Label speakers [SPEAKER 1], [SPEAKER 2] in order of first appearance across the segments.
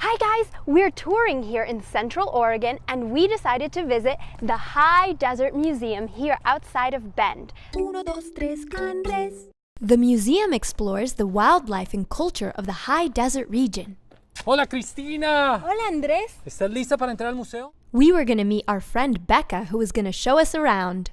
[SPEAKER 1] Hi guys, we're touring here in Central Oregon and we decided to visit the High Desert Museum here outside of Bend.
[SPEAKER 2] 1, 2, 3, Andrés.
[SPEAKER 1] The museum explores the wildlife and culture of the high desert region.
[SPEAKER 3] Hola Cristina!
[SPEAKER 2] Hola Andrés.
[SPEAKER 3] ¿Estás lista para entrar al museo?
[SPEAKER 1] We were going to meet our friend Becca, who was going to show us around.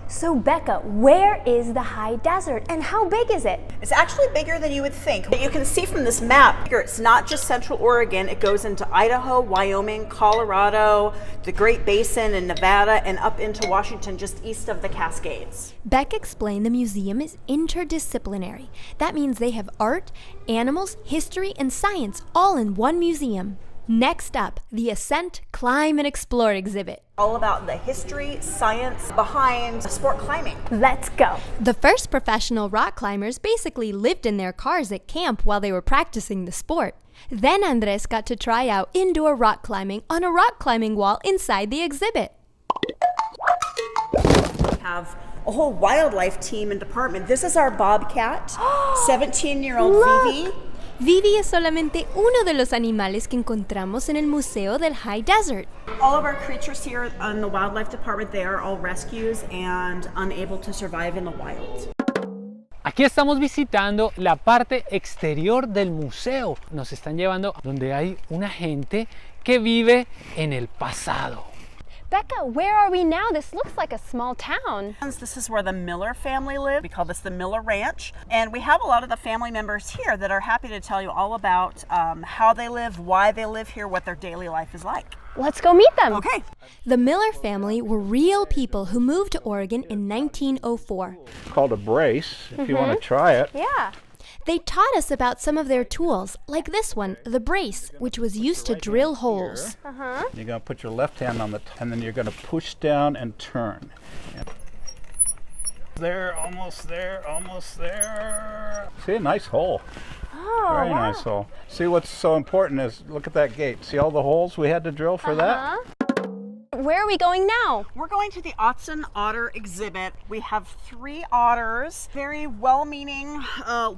[SPEAKER 2] So Becca, where is the high desert and how big is it?
[SPEAKER 4] It's actually bigger than you would think. You can see from this map, it's not just Central Oregon, it goes into Idaho, Wyoming, Colorado, the Great Basin in Nevada, and up into Washington just east of the Cascades.
[SPEAKER 1] Beck explained the museum is interdisciplinary. That means they have art, animals, history, and science all in one museum. Next up, the Ascent, Climb, and Explore exhibit.
[SPEAKER 4] All about the history, science behind sport climbing.
[SPEAKER 2] Let's go.
[SPEAKER 1] The first professional rock climbers basically lived in their cars at camp while they were practicing the sport. Then Andrés got to try out indoor rock climbing on a rock climbing wall inside the exhibit.
[SPEAKER 4] We have a whole wildlife team and department. This is our Bobcat, 17-year-old Vivi.
[SPEAKER 1] Vivi es solamente uno de los animales que encontramos en el Museo del High Desert.
[SPEAKER 4] All of our creatures here in the wildlife department, they are all rescues and unable to survive in the wild.
[SPEAKER 3] Aquí estamos visitando la parte exterior del museo. Nos están llevando donde hay una gente que vive en el pasado.
[SPEAKER 1] Becca, where are we now? This looks like a small town.
[SPEAKER 4] This is where the Miller family live. We call this the Miller Ranch. And we have a lot of the family members here that are happy to tell you all about how they live, why they live here, what their daily life is like.
[SPEAKER 1] Let's go meet them.
[SPEAKER 4] Okay.
[SPEAKER 1] The Miller family were real people who moved to Oregon in 1904.
[SPEAKER 5] Called a brace, if you want to try it.
[SPEAKER 1] Yeah. They taught us about some of their tools, like this one, the brace, which was used to drill holes.
[SPEAKER 5] You're going to put your left hand on the and then you're going to push down and turn. There, almost there, almost there. See, a nice hole.
[SPEAKER 1] Oh,
[SPEAKER 5] Very nice hole. See, what's so important is, look at that gate. See all the holes we had to drill for that?
[SPEAKER 1] Where are we going now?
[SPEAKER 4] We're going to the Otson Otter exhibit. We have 3 otters. Very well-meaning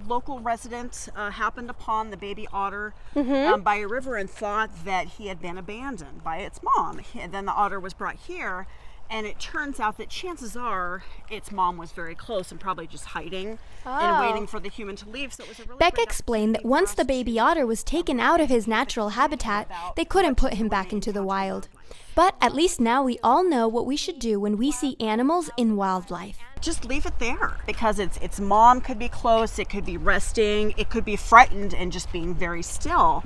[SPEAKER 4] local resident happened upon the baby otter by a river and thought that he had been abandoned by its mom. And then the otter was brought here, and it turns out that chances are its mom was very close and probably just hiding and waiting for the human to leave. So it was a really
[SPEAKER 1] Beck explained that once the baby otter was taken out of his natural habitat, they couldn't put him back into the wild. But at least now we all know what we should do when we see animals in wildlife.
[SPEAKER 4] just leave it there, because its mom could be close, it could be resting, it could be frightened and just being very still.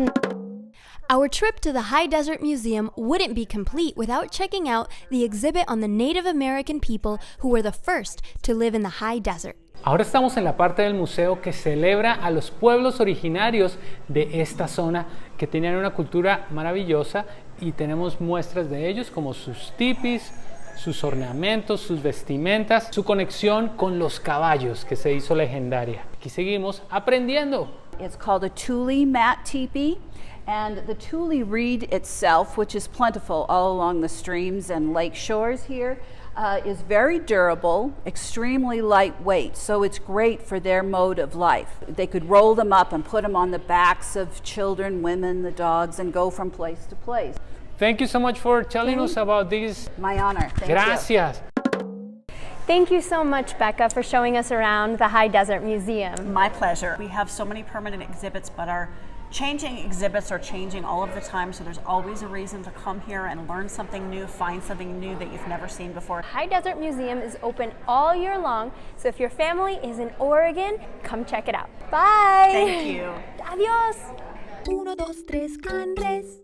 [SPEAKER 1] Our trip to the High Desert Museum wouldn't be complete without checking out the exhibit on the Native American people who were the first to live in the high desert.
[SPEAKER 3] Ahora estamos en la parte del museo que celebra a los pueblos originarios de esta zona que tenían una cultura maravillosa, y tenemos muestras de ellos como sus tipis, sus ornamentos, sus vestimentas, su conexión con los caballos que se hizo legendaria. Aquí seguimos aprendiendo.
[SPEAKER 6] It's called a tule mat teepee, and the tule reed itself, which is plentiful all along the streams and lake shores here, is very durable, extremely lightweight, so it's great for their mode of life. They could roll them up and put them on the backs of children, women, the dogs, and go from place to place.
[SPEAKER 3] Thank you so much for telling us about this.
[SPEAKER 6] My honor. Thank you.
[SPEAKER 3] Gracias.
[SPEAKER 1] Thank you so much, Becca, for showing us around the High Desert Museum.
[SPEAKER 4] My pleasure. We have so many permanent exhibits, but our changing exhibits are changing all of the time, so there's always a reason to come here and learn something new, find something new that you've never seen before.
[SPEAKER 1] High Desert Museum is open all year long, so if your family is in Oregon, come check it out. Bye!
[SPEAKER 4] Thank you.
[SPEAKER 1] Adios!
[SPEAKER 2] 1, 2, 3, Andrés.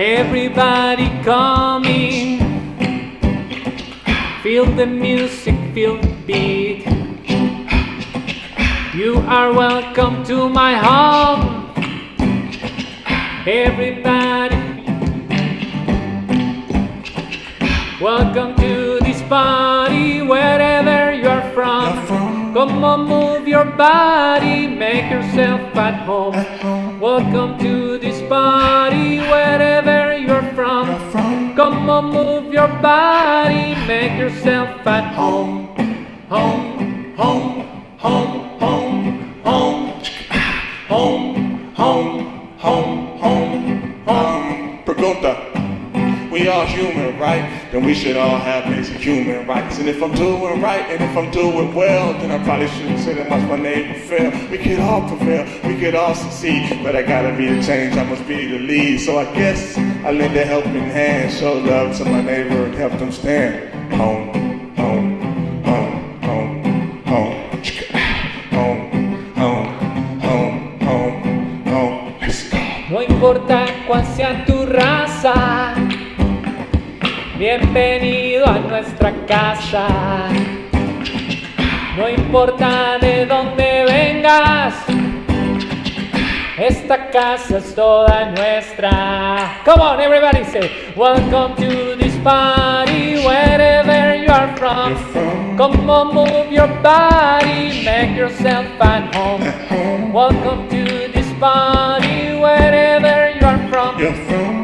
[SPEAKER 3] Everybody coming, feel the music, feel the beat. You are welcome to my home. Everybody, welcome to this party, wherever you are from. Come Come on, move your body, make yourself at home. Welcome to this party, wherever you're from. Come on, move your body, make yourself at home. Home, home, home, home, home. Home, home, home, home, home.
[SPEAKER 7] Pregunta. We all human, right? Then we should all have basic human rights. And if I'm doing right and if I'm doing well, then I probably shouldn't sit and watch my neighbor fail. We could all prevail, we could all succeed, but I gotta be the change, I must be the lead. So I guess I lend a helping hand, show love to my neighbor and help them stand. Home, home, home, home, home, home, home, home, home, home. Let's go.
[SPEAKER 3] No importa cuál sea tu raza, bienvenido a nuestra casa. No importa de dónde vengas, esta casa es toda nuestra. Come on, everybody say, welcome to this party, wherever you are from. Come on, move your body, make yourself at home. Welcome to this party, wherever you are from.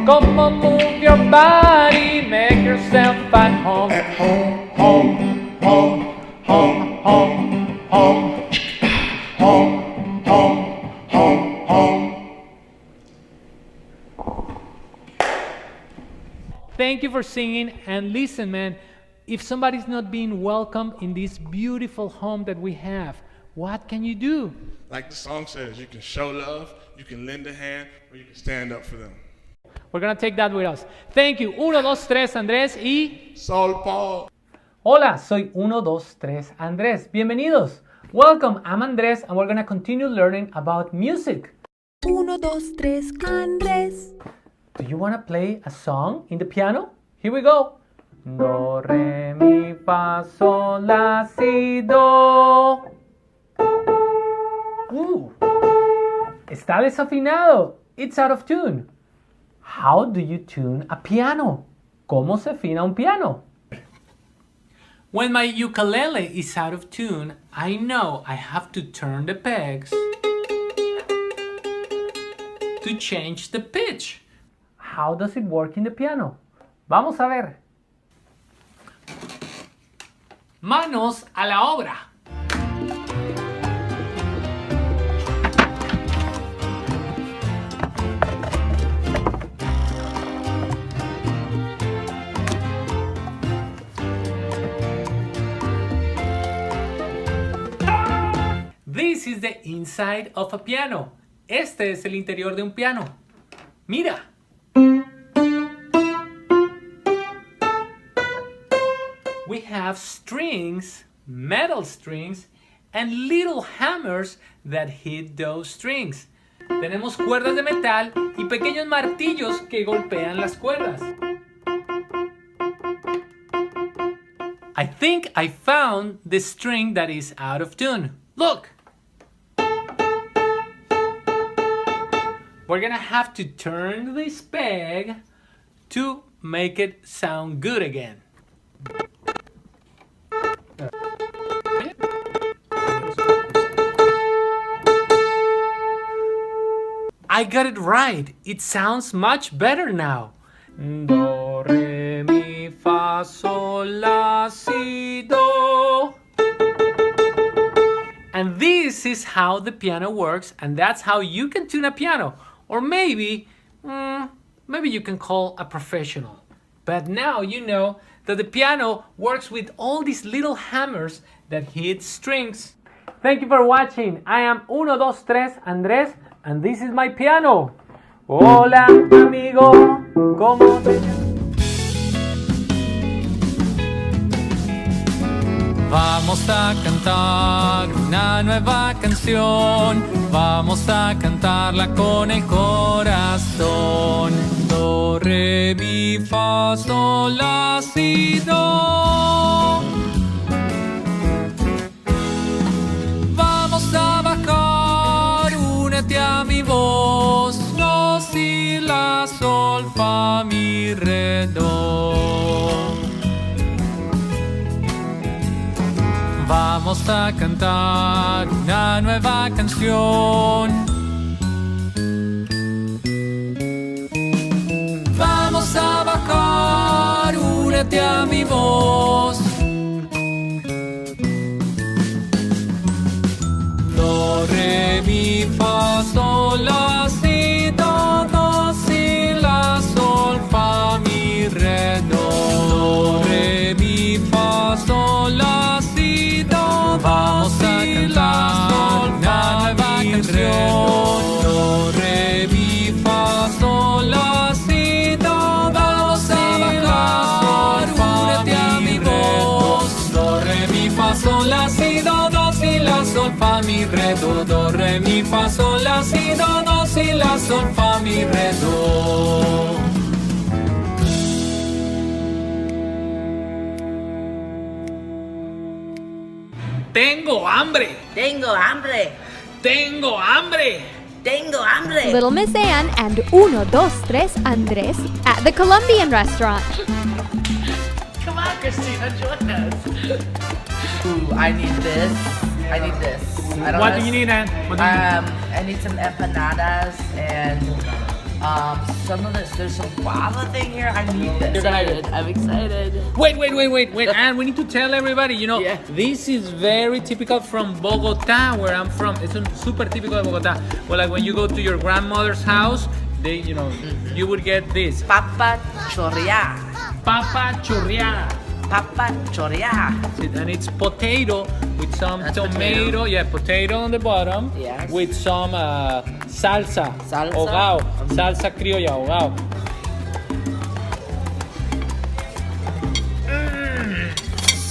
[SPEAKER 3] Come on, move your body, make yourself at home.
[SPEAKER 7] Home, home, home, home, home, home, home, home, home.
[SPEAKER 3] Thank you for singing, and listen, man, if somebody's not being welcome in this beautiful home that we have, what can you do?
[SPEAKER 7] Like the song says, you can show love, you can lend a hand, or you can stand up for them.
[SPEAKER 3] We're gonna take that with us. Thank you. 1, 2, 3, Andrés y...
[SPEAKER 7] SaulPaul.
[SPEAKER 3] Hola, soy 1, 2, 3, Andrés. Bienvenidos. Welcome, I'm Andrés, and we're gonna continue learning about music.
[SPEAKER 1] 1, 2, 3, Andrés.
[SPEAKER 3] Do you wanna play a song in the piano? Here we go. Do, re, mi, fa, sol, la, si, do. Está desafinado. It's out of tune. How do you tune a piano? ¿Cómo se afina un piano? When my ukulele is out of tune, I know I have to turn the pegs to change the pitch. How does it work in the piano? Vamos a ver. Manos a la obra. This is the inside of a piano. Este es el interior de un piano. Mira. We have strings, metal strings, and little hammers that hit those strings. Tenemos cuerdas de metal y pequeños martillos que golpean las cuerdas. I think I found the string that is out of tune. Look! We're gonna have to turn this peg to make it sound good again. I got it right. It sounds much better now. Do, re, mi, fa, sol, la, si, do. And this is how the piano works, and that's how you can tune a piano. Or maybe you can call a professional. But now you know that the piano works with all these little hammers that hit strings. Thank you for watching. I am 1, 2, 3, Andrés, and this is my piano. Hola, amigo, ¿cómo te llamas? Vamos a cantar una nueva canción, vamos a cantarla con el corazón. Do, re, mi, fa, sol, la, si, do. Vamos a bajar, únete a mi voz, do, si, la, sol, fa, mi, re, do. Vamos Vamos a cantar una nueva canción. Vamos a bajar, únete a mi voz. Do, re, mi, fa, sol, la, si, do, si, la, sol, fa, mi, re, do. Do, re, mi, fa, sol, la, si, do, vamos si, la, sol, fa, nueva canción. Do, re, mi, fa, sol, la, si, do, vamos a bajar, únete a mi voz. Do, re, mi, fa, sol, la, si, do, si, la, sol, fa, mi, re, do, re, mi, fa, sol, la, si, do, si, la, sol, fa, mi, re, do. Tengo hambre.
[SPEAKER 8] Tengo hambre.
[SPEAKER 3] Tengo hambre.
[SPEAKER 8] Tengo hambre.
[SPEAKER 1] Little Miss Anne and Uno, Dos, Tres Andrés at the Colombian restaurant.
[SPEAKER 8] Come on, Christina, join us. Ooh, I need this. I need this. I don't
[SPEAKER 3] What
[SPEAKER 8] know.
[SPEAKER 3] do you need, Anne? What do you need?
[SPEAKER 8] I need some empanadas and some of this. There's some guava thing here. I need this. I'm excited.
[SPEAKER 3] Wait, and we need to tell everybody,
[SPEAKER 8] Yeah.
[SPEAKER 3] this is very typical from Bogota, where I'm from. It's super typical of Bogota. Well, like when you go to your grandmother's house, they, you would get this.
[SPEAKER 8] Papa chorriada.
[SPEAKER 3] Papa chorriada.
[SPEAKER 8] Papa chorriada.
[SPEAKER 3] And it's potato with some
[SPEAKER 8] That's
[SPEAKER 3] tomato.
[SPEAKER 8] potato.
[SPEAKER 3] Yeah, potato on the bottom.
[SPEAKER 8] Yes.
[SPEAKER 3] With some salsa.
[SPEAKER 8] Salsa.
[SPEAKER 3] Hogao. Salsa criolla, hogao.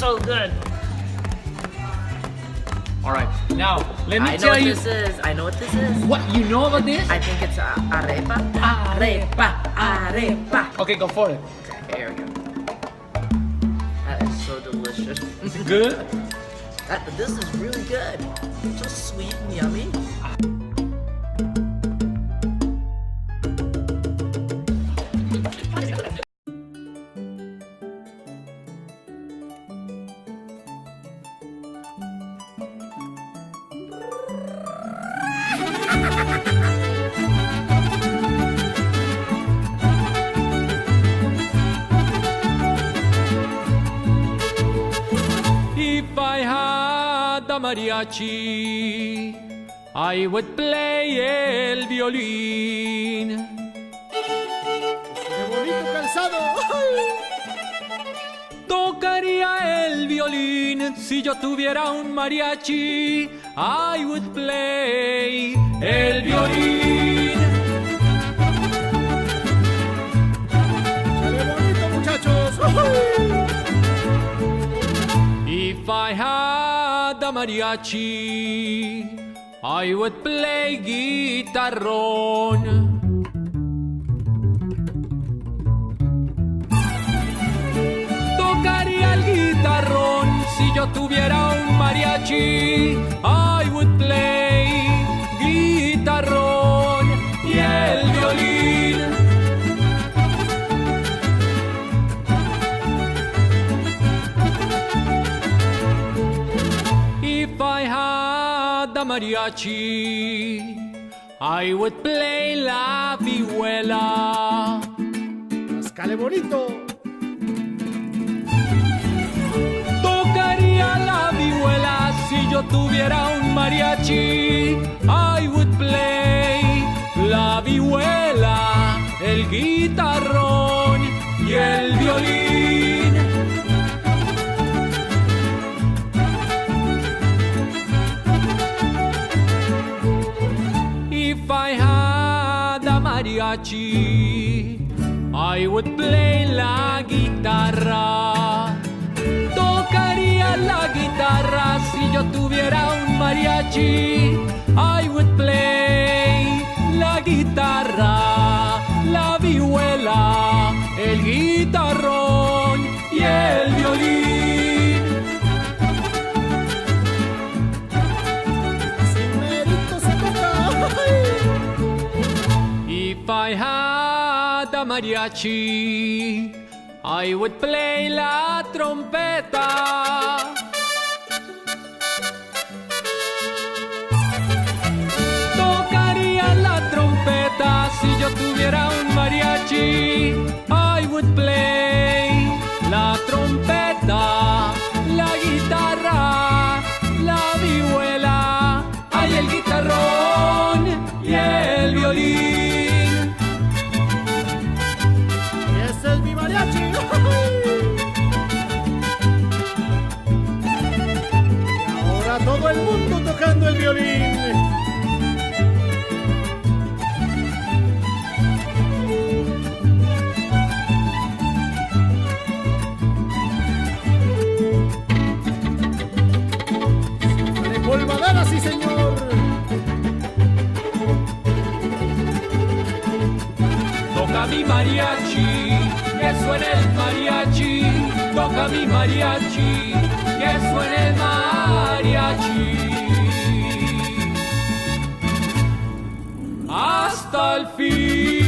[SPEAKER 8] So good.
[SPEAKER 3] All right. Now, let me
[SPEAKER 8] I know
[SPEAKER 3] tell
[SPEAKER 8] what
[SPEAKER 3] you.
[SPEAKER 8] this is. I know what this is.
[SPEAKER 3] What, you know about this?
[SPEAKER 8] I think it's arepa. Arepa. Arepa.
[SPEAKER 3] Okay, go for it.
[SPEAKER 8] Okay, here we go. That is so delicious.
[SPEAKER 3] Is it good?
[SPEAKER 8] This is really good. It's so sweet and yummy.
[SPEAKER 3] If I had a mariachi, I would play el violín. Tocaría el violín si yo tuviera un mariachi. I would play el violín.
[SPEAKER 9] ¡Sale bonito, muchachos!
[SPEAKER 3] If I had a mariachi, I would play guitarrón. Tocaría el guitarrón si yo tuviera un mariachi. I would play guitarrón y el violín. If I had a mariachi, I would play la vihuela.
[SPEAKER 9] ¡Sale bonito!
[SPEAKER 3] Tocaría la vihuela si yo tuviera un mariachi. I would play la vihuela, el guitarrón y el violín. If I had a mariachi, I would play la guitarra. Tocaría la guitarra si yo tuviera un mariachi. I would play la guitarra, la vihuela, el guitarrón y el violín.
[SPEAKER 9] ¡Sin mérito se toca!
[SPEAKER 3] If I had a mariachi, I would play la trompeta.
[SPEAKER 9] violín. Polvadera, sí señor.
[SPEAKER 10] Toca mi mariachi, que suene el mariachi. Toca mi mariachi, que suene el mariachi. Hasta el fin.